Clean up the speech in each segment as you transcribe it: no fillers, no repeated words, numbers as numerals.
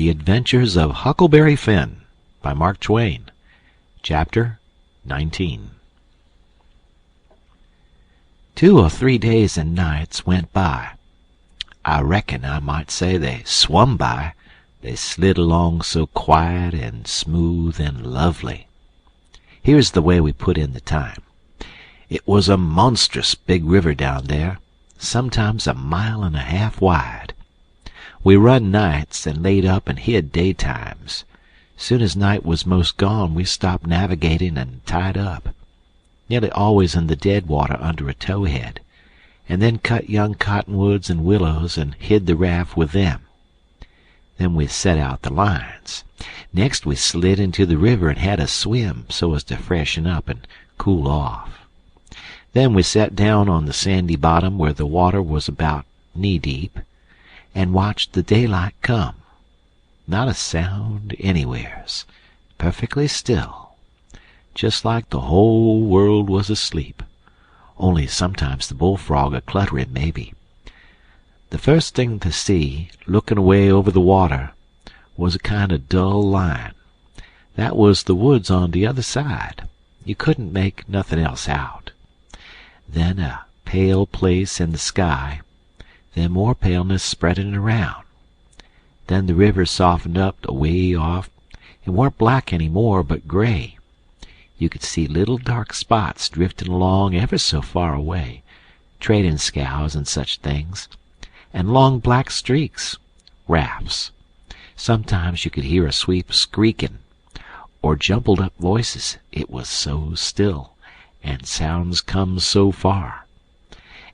The Adventures of Huckleberry Finn by Mark Twain. Chapter 19. 2 or 3 days and nights went by. I reckon I might say they swum by. They slid along so quiet and smooth and lovely. Here's the way we put in the time. It was a monstrous big river down there, sometimes 1.5 miles wide. We run nights and laid up and hid daytimes. Soon as night was most gone, we stopped navigating and tied up, nearly always in the dead water under a towhead, and then cut young cottonwoods and willows and hid the raft with them. Then we set out the lines. Next we slid into the river and had a swim so as to freshen up and cool off. Then we sat down on the sandy bottom where the water was about knee-deep, and watched the daylight come. Not a sound anywheres, perfectly still, just like the whole world was asleep, only sometimes the bullfrog a-cluttering maybe. The first thing to see, looking away over the water, was a kind of dull line. That was the woods on the other side. You couldn't make nothing else out. Then a pale place in the sky, then more paleness spreading around. Then the river softened up away off. It weren't black any more, but gray. You could see little dark spots drifting along ever so far away, trading scows and such things, and long black streaks, rafts. Sometimes you could hear a sweep squeaking, or jumbled up voices, it was so still, and sounds come so far.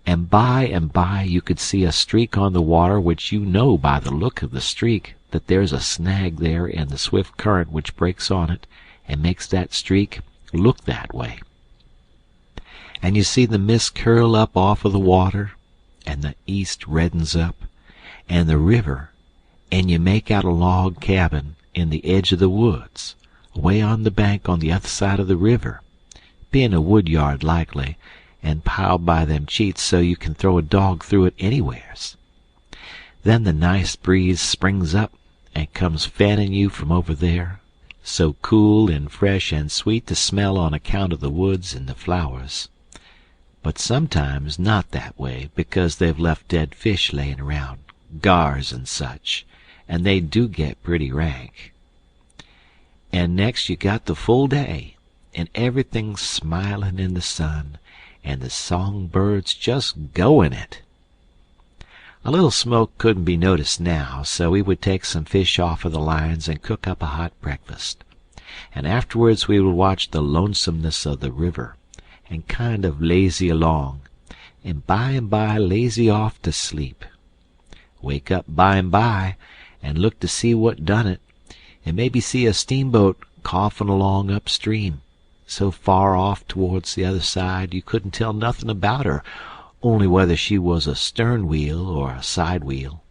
And by you could see a streak on the water which you know by the look of the streak that there's a snag there in the swift current which breaks on it and makes that streak look that way. And you see the mist curl up off of the water, and the east reddens up, and the river, and you make out a log cabin in the edge of the woods, away on the bank on the other side of the river, being a wood yard likely, and piled by them cheats so you can throw a dog through it anywheres. Then the nice breeze springs up and comes fanning you from over there, so cool and fresh and sweet to smell on account of the woods and the flowers. But sometimes not that way, because they've left dead fish laying around, gars and such, and they do get pretty rank. And next you got the full day, and everything smiling in the sun, and the songbirds just going it. A little smoke couldn't be noticed now, so we would take some fish off of the lines and cook up a hot breakfast. And afterwards we would watch the lonesomeness of the river, and kind of lazy along, and by lazy off to sleep. Wake up by and look to see what done it, and maybe see a steamboat coughing along upstream, so far off towards the other side you couldn't tell nothing about her, only whether she was a stern wheel or a side wheel.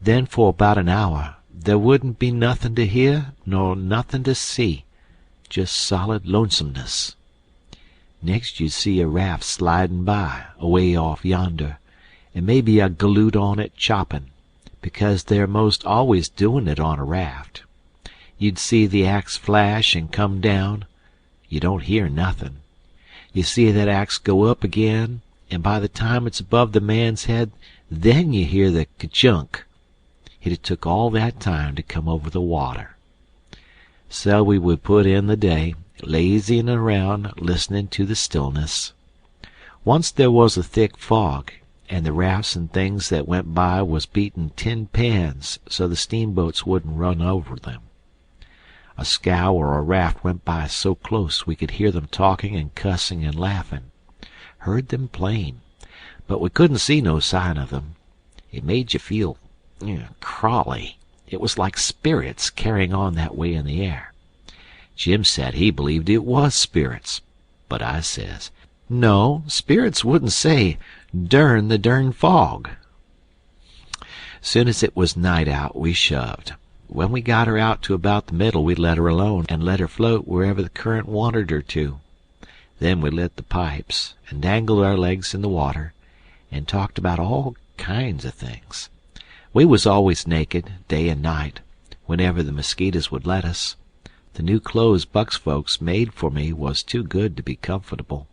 Then for about an hour there wouldn't be nothing to hear nor nothing to see, just solid lonesomeness. Next you'd see a raft sliding by, away off yonder, and maybe a galoot on it chopping, because they're most always doing it on a raft. You'd see the axe flash and come down. You don't hear nothing. You see that axe go up again, and by the time it's above the man's head, then you hear the ka-chunk. It took all that time to come over the water. So we would put in the day, lazying around, listening to the stillness. Once there was a thick fog, and the rafts and things that went by was beating tin pans so the steamboats wouldn't run over them. A scow or a raft went by so close we could hear them talking and cussing and laughing. Heard them plain, but we couldn't see no sign of them. It made you feel crawly. It was like spirits carrying on that way in the air. Jim said he believed it was spirits, but I says, no, spirits wouldn't say, "Dern the dern fog." Soon as it was night out, we shoved. When we got her out to about the middle, we let her alone and let her float wherever the current wanted her to. Then we lit the pipes and dangled our legs in the water and talked about all kinds of things. We was always naked, day and night, whenever the mosquitoes would let us. The new clothes Buck's folks made for me was too good to be comfortable,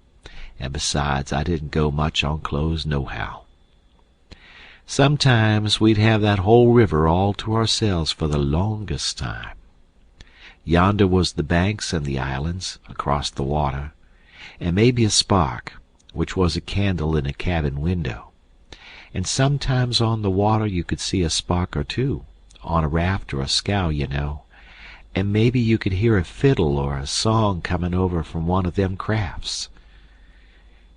and besides, I didn't go much on clothes nohow. Sometimes we'd have that whole river all to ourselves for the longest time. Yonder was the banks and the islands, across the water, and maybe a spark, which was a candle in a cabin window. And sometimes on the water you could see a spark or two, on a raft or a scow, you know, and maybe you could hear a fiddle or a song coming over from one of them crafts.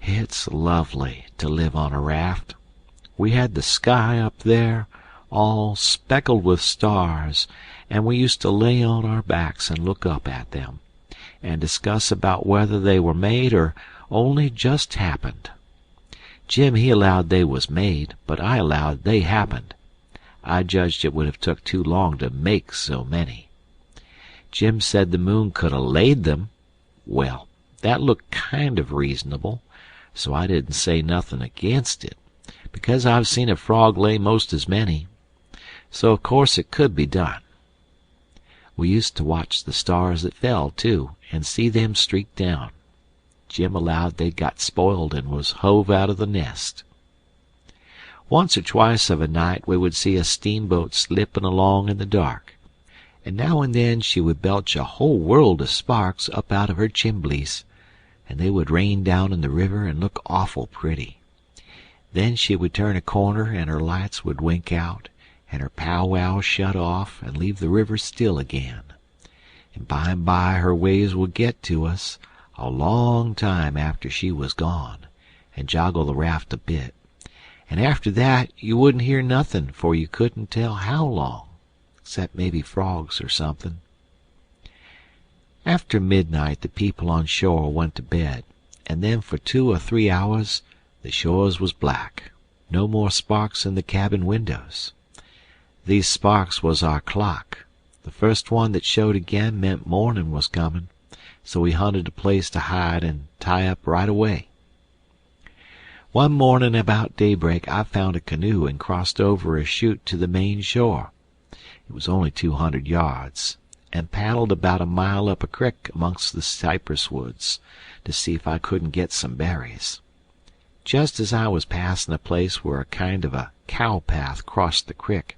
It's lovely to live on a raft. We had the sky up there, all speckled with stars, and we used to lay on our backs and look up at them, and discuss about whether they were made or only just happened. Jim, he allowed they was made, but I allowed they happened. I judged it would have took too long to make so many. Jim said the moon could have laid them. Well, that looked kind of reasonable, so I didn't say nothing against it, because I've seen a frog lay most as many. So of course it could be done. We used to watch the stars that fell, too, and see them streak down. Jim allowed they'd got spoiled and was hove out of the nest. Once or twice of a night we would see a steamboat slipping along in the dark, and now and then she would belch a whole world of sparks up out of her chimbleys, and they would rain down in the river and look awful pretty. Then she would turn a corner and her lights would wink out, and her powwow shut off and leave the river still again. And by her waves would get to us, a long time after she was gone, and joggle the raft a bit, and after that you wouldn't hear nothing, for you couldn't tell how long, except maybe frogs or something. After midnight the people on shore went to bed, and then for 2 or 3 hours the shores was black, no more sparks in the cabin windows. These sparks was our clock. The first one that showed again meant morning was coming, so we hunted a place to hide and tie up right away. One morning about daybreak I found a canoe and crossed over a chute to the main shore. It was only 200 yards, and paddled about a mile up a creek amongst the cypress woods to see if I couldn't get some berries. Just as I was passing a place where a kind of a cow path crossed the creek,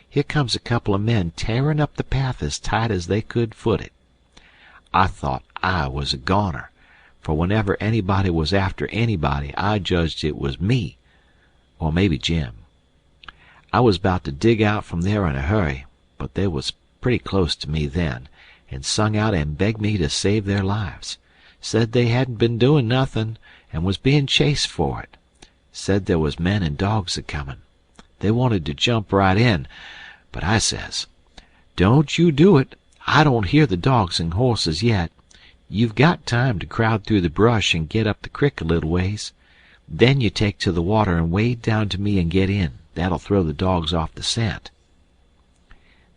here comes a couple of men tearing up the path as tight as they could foot it. I thought I was a goner, for whenever anybody was after anybody I judged it was me, or maybe Jim. I was about to dig out from there in a hurry, but they was pretty close to me then, and sung out and begged me to save their lives. Said they hadn't been doing nothing, and was being chased for it. Said there was men and dogs a-comin'. They wanted to jump right in, but I says, "Don't you do it. I don't hear the dogs and horses yet. You've got time to crowd through the brush and get up the crick a little ways. Then you take to the water and wade down to me and get in. That'll throw the dogs off the scent."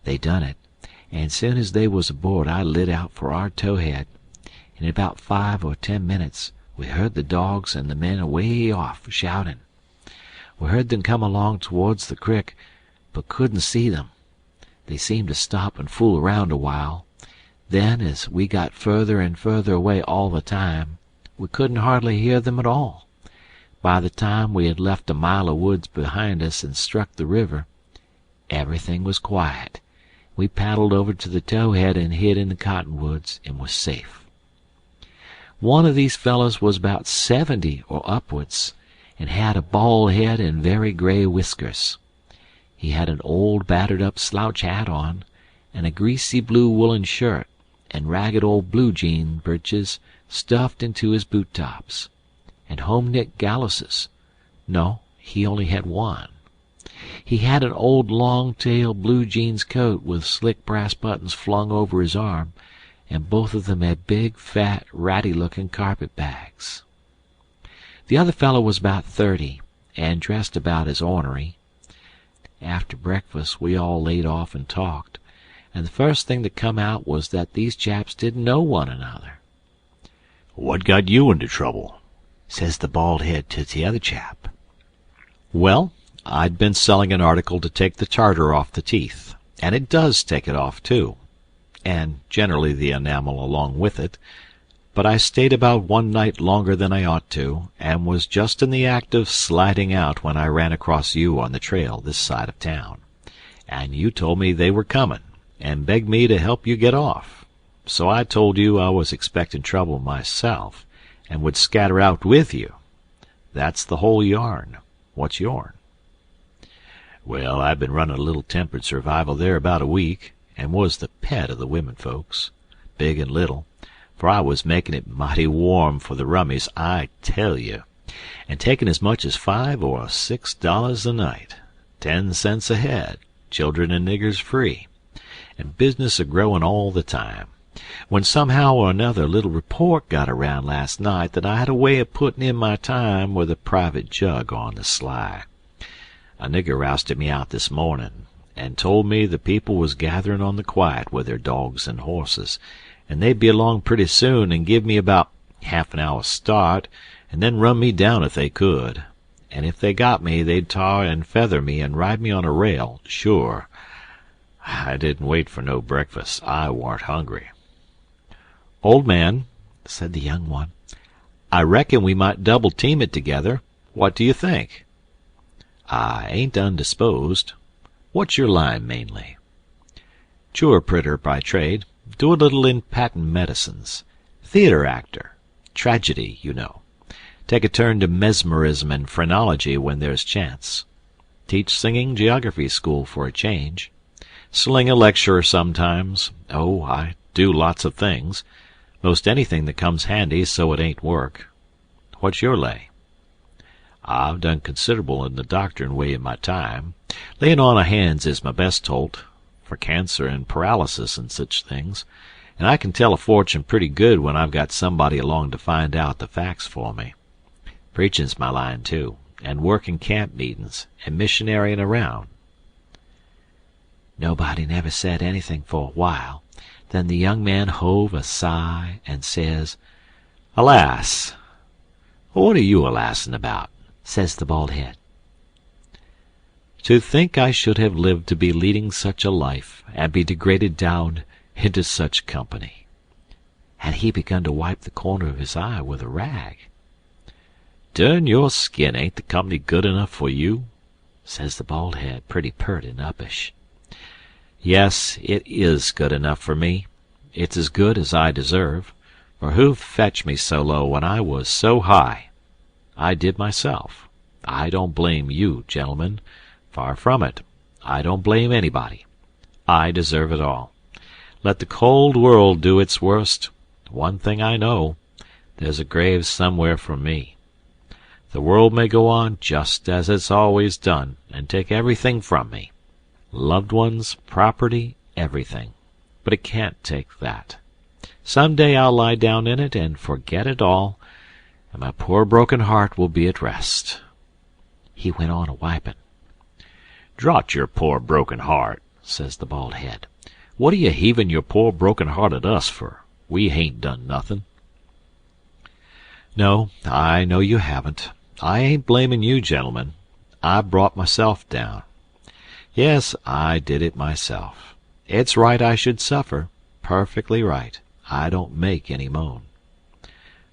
They done it, and soon as they was aboard I lit out for our towhead. In about 5 or 10 minutes we heard the dogs and the men away off shouting. We heard them come along towards the crick, but couldn't see them. They seemed to stop and fool around a while. Then, as we got further and further away all the time, we couldn't hardly hear them at all. By the time we had left a mile of woods behind us and struck the river, everything was quiet. We paddled over to the towhead and hid in the cottonwoods and was safe. One of these fellows was about 70 or upwards, and had a bald head and very gray whiskers. He had an old battered-up slouch hat on, and a greasy blue woolen shirt, and ragged old blue jean breeches stuffed into his boot-tops, and home-knit galluses. No, he only had one. He had an old long-tailed blue jeans coat with slick brass buttons flung over his arm, and both of them had big, fat, ratty-looking carpet-bags. The other fellow was about 30, and dressed about as ornery. After breakfast we all laid off and talked, and the first thing that come out was that these chaps didn't know one another. "What got you into trouble?" says the bald head to the other chap. "Well, I'd been selling an article to take the tartar off the teeth, and it does take it off, too, and generally the enamel along with it. But I stayed about one night longer than I ought to, and was just in the act of sliding out when I ran across you on the trail this side of town, and you told me they were coming, and begged me to help you get off. So I told you I was expecting trouble myself, and would scatter out with you. That's the whole yarn. What's yourn? Well, I've been running a little tempered survival there about a week, and was the pet of the women folks, big and little, for I was making it mighty warm for the rummies, I tell you, and taking as much as $5 or $6 a night, 10 cents a head, children and niggers free, and business a-growing all the time, when somehow or another a little report got around last night that I had a way of putting in my time with a private jug on the sly. A nigger rousted me out this morning, and told me the people was gathering on the quiet with their dogs and horses, and they'd be along pretty soon and give me about half an hour's start, and then run me down if they could. And if they got me, they'd tar and feather me and ride me on a rail, sure. I didn't wait for no breakfast. I warn't hungry. Old man, said the young one, I reckon we might double-team it together. What do you think? I ain't undisposed. What's your line, mainly? Juripritter by trade. Do a little in patent medicines. Theater actor. Tragedy, you know. Take a turn to mesmerism and phrenology when there's chance. Teach singing geography school for a change. Sling a lecture sometimes. Oh, I do lots of things. Most anything that comes handy so it ain't work. What's your lay? I've done considerable in the doctoring way in my time. Laying on of hands is my best holt, for cancer and paralysis and such things, and I can tell a fortune pretty good when I've got somebody along to find out the facts for me. Preaching's my line, too, and working camp meetings, and missionarying around. Nobody never said anything for a while. Then the young man hove a sigh and says, Alas! What are you alassin' about? Says the bald head. To think I should have lived to be leading such a life, and be degraded down into such company. And he begun to wipe the corner of his eye with a rag. Dern your skin, ain't the company good enough for you? Says the bald head, pretty pert and uppish. Yes, it is good enough for me. It's as good as I deserve, for who fetched me so low when I was so high? I did myself. I don't blame you, gentlemen. Far from it. I don't blame anybody. I deserve it all. Let the cold world do its worst. One thing I know, there's a grave somewhere for me. The world may go on just as it's always done, and take everything from me. Loved ones, property, everything. But it can't take that. Some day I'll lie down in it and forget it all, and my poor broken heart will be at rest. He went on a-wiping. Draught your poor broken heart, says the bald head. What are you heaving your poor broken heart at us for? We hain't done nothing. No, I know you haven't. I ain't blaming you, gentlemen. I brought myself down. Yes, I did it myself. It's right I should suffer. Perfectly right. I don't make any moan.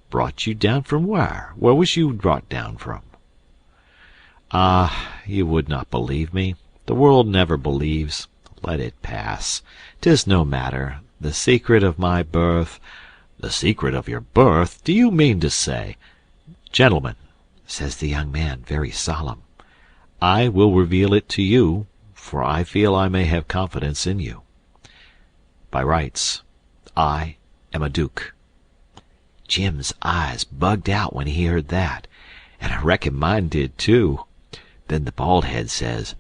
Brought you down from where? Where was you brought down from? Ah, you would not believe me. The world never believes. Let it pass. 'Tis no matter. The secret of my birth... The secret of your birth? Do you mean to say... Gentlemen, says the young man, very solemn, I will reveal it to you, for I feel I may have confidence in you. By rights, I am a duke. Jim's eyes bugged out when he heard that, and I reckon mine did too. Then the bald head says,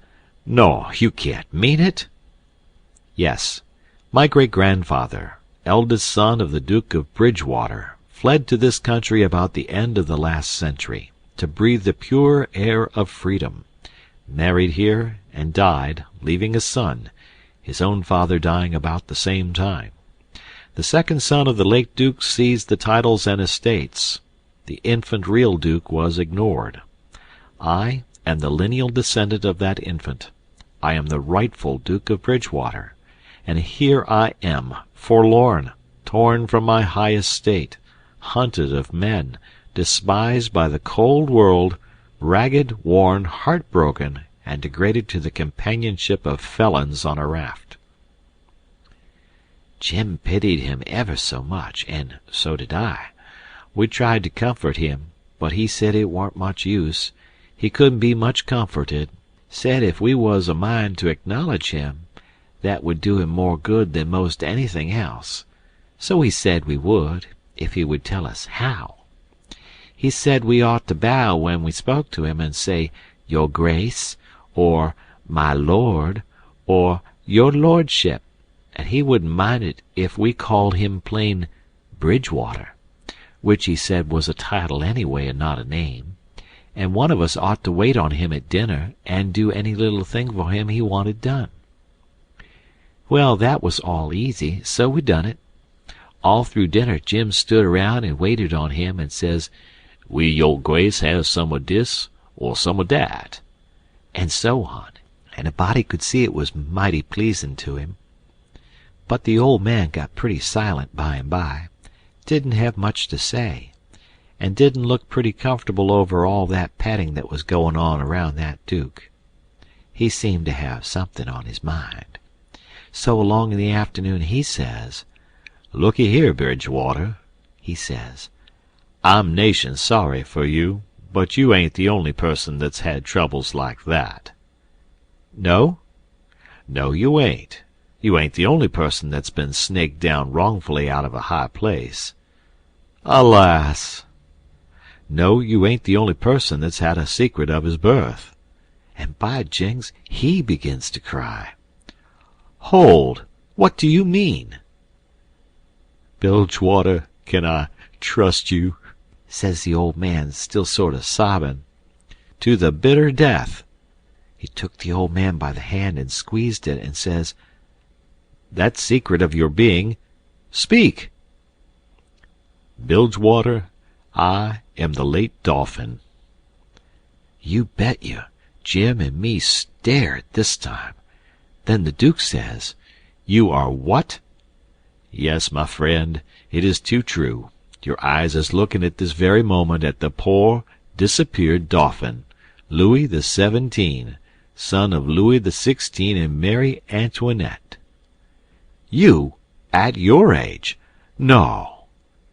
No, you can't mean it. Yes, my great-grandfather, eldest son of the Duke of Bridgewater, fled to this country about the end of the last century, to breathe the pure air of freedom, married here, and died, leaving a son, his own father dying about the same time. The second son of the late Duke seized the titles and estates. The infant real Duke was ignored. I, and the lineal descendant of that infant. I am the rightful Duke of Bridgewater, and here I am, forlorn, torn from my high estate, hunted of men, despised by the cold world, ragged, worn, heartbroken, and degraded to the companionship of felons on a raft." Jim pitied him ever so much, and so did I. We tried to comfort him, but he said it warn't much use. He couldn't be much comforted. Said if we was a mind to acknowledge him, that would do him more good than most anything else. So he said we would, if he would tell us how. He said we ought to bow when we spoke to him and say, "Your Grace," or "My Lord," or "Your Lordship," and he wouldn't mind it if we called him plain Bridgewater, which he said was a title anyway and not a name, and one of us ought to wait on him at dinner and do any little thing for him he wanted done. Well, that was all easy, so we done it. All through dinner Jim stood around and waited on him and says, "Will your Grace have some of dis or some of dat?" and so on, and a body could see it was mighty pleasing to him. But the old man got pretty silent by and by, didn't have much to say, and didn't look pretty comfortable over all that patting that was going on around that Duke. He seemed to have something on his mind. So along in the afternoon he says, "Looky here, Bridgewater," he says, "I'm nation sorry for you, but you ain't the only person that's had troubles like that." "No?" "No, you ain't. You ain't the only person that's been snaked down wrongfully out of a high place." "Alas!" "No, you ain't the only person that's had a secret of his birth." And by jings, he begins to cry. "Hold! What do you mean?" "Bilgewater, can I trust you?" says the old man, still sort of sobbing. "To the bitter death." He took the old man by the hand and squeezed it, and says, "That secret of your being, speak." "Bilgewater, I am the late Dolphin." You bet you, Jim and me stared this time. Then the Duke says, "You are what?" "Yes, my friend, it is too true. Your eyes is looking at this very moment at the poor, disappeared Dauphin, Louis the 17, son of Louis the 16 and Mary Antoinette." "You? At your age? No.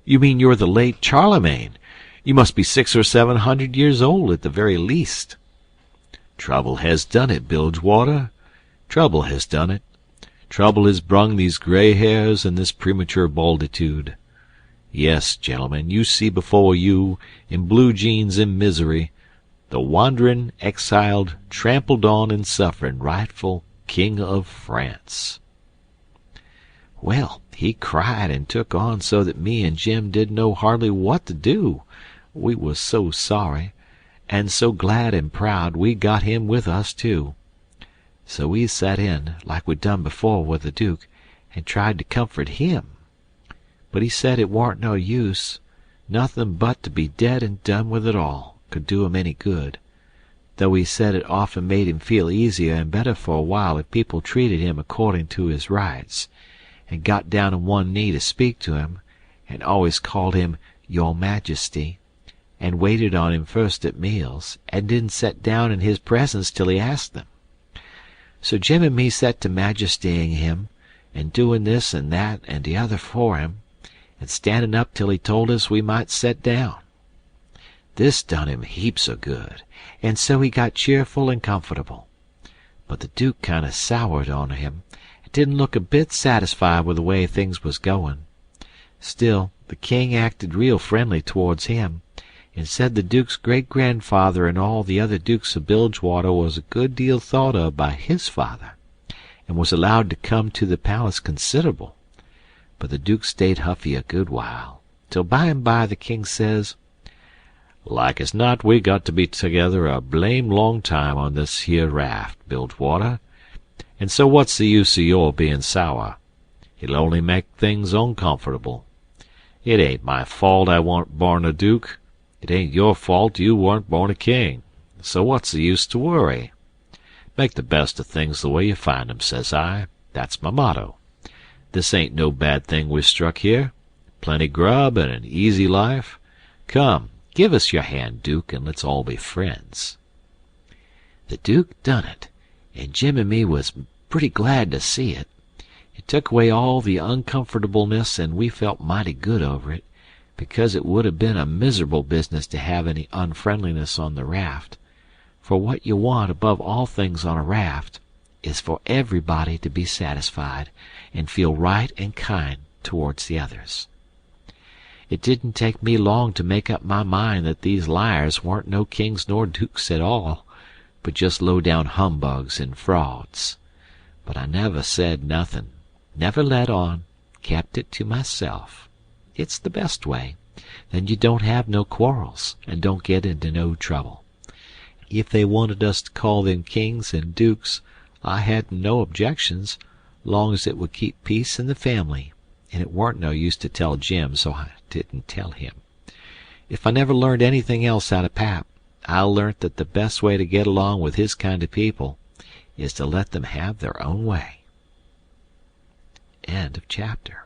You mean you're the late Charlemagne? You must be 600 or 700 years old at the very least." "Trouble has done it, Bilgewater. Trouble has done it. Trouble has brung these gray hairs and this premature balditude. Yes, gentlemen, you see before you, in blue jeans and misery, the wandering, exiled, trampled on and suffering rightful King of France." Well, he cried and took on so that me and Jim didn't know hardly what to do. We was so sorry, and so glad and proud we got him with us too. So we sat in, like we'd done before with the Duke, and tried to comfort him. But he said it warn't no use. Nothing but to be dead and done with it all could do him any good, though he said it often made him feel easier and better for a while if people treated him according to his rights, and got down on one knee to speak to him, and always called him "Your Majesty," and waited on him first at meals, and didn't set down in his presence till he asked them. So Jim and me set to majestying him, and doing this and that and the other for him, and standing up till he told us we might set down. This done him heaps o' good, and so he got cheerful and comfortable. But the Duke kind of soured on him, and didn't look a bit satisfied with the way things was going. Still, the king acted real friendly towards him, and said the Duke's great-grandfather and all the other Dukes of Bilgewater was a good deal thought of by his father, and was allowed to come to the palace considerable. But the Duke stayed huffy a good while, till by and by the king says, "Like as not we got to be together a blame long time on this here raft, Bilgewater, and so what's the use of your being sour? It'll only make things uncomfortable. It ain't my fault I warn't born a duke. It ain't your fault you warn't born a king. So what's the use to worry? Make the best of things the way you find 'em, says I. That's my motto. This ain't no bad thing we've struck here. Plenty grub and an easy life. Come, give us your hand, Duke, and let's all be friends." The Duke done it, and Jim and me was pretty glad to see it. It took away all the uncomfortableness, and we felt mighty good over it, because it would have been a miserable business to have any unfriendliness on the raft. For what you want above all things on a raft is for everybody to be satisfied and feel right and kind towards the others. It didn't take me long to make up my mind that these liars weren't no kings nor dukes at all, but just low-down humbugs and frauds. But I never said nothin', never let on, kept it to myself. It's the best way. Then you don't have no quarrels, and don't get into no trouble. If they wanted us to call them kings and dukes, I hadn't no objections, long as it would keep peace in the family, and it weren't no use to tell Jim, so I didn't tell him. If I never learned anything else out of Pap, I learnt that the best way to get along with his kind of people is to let them have their own way. End of chapter.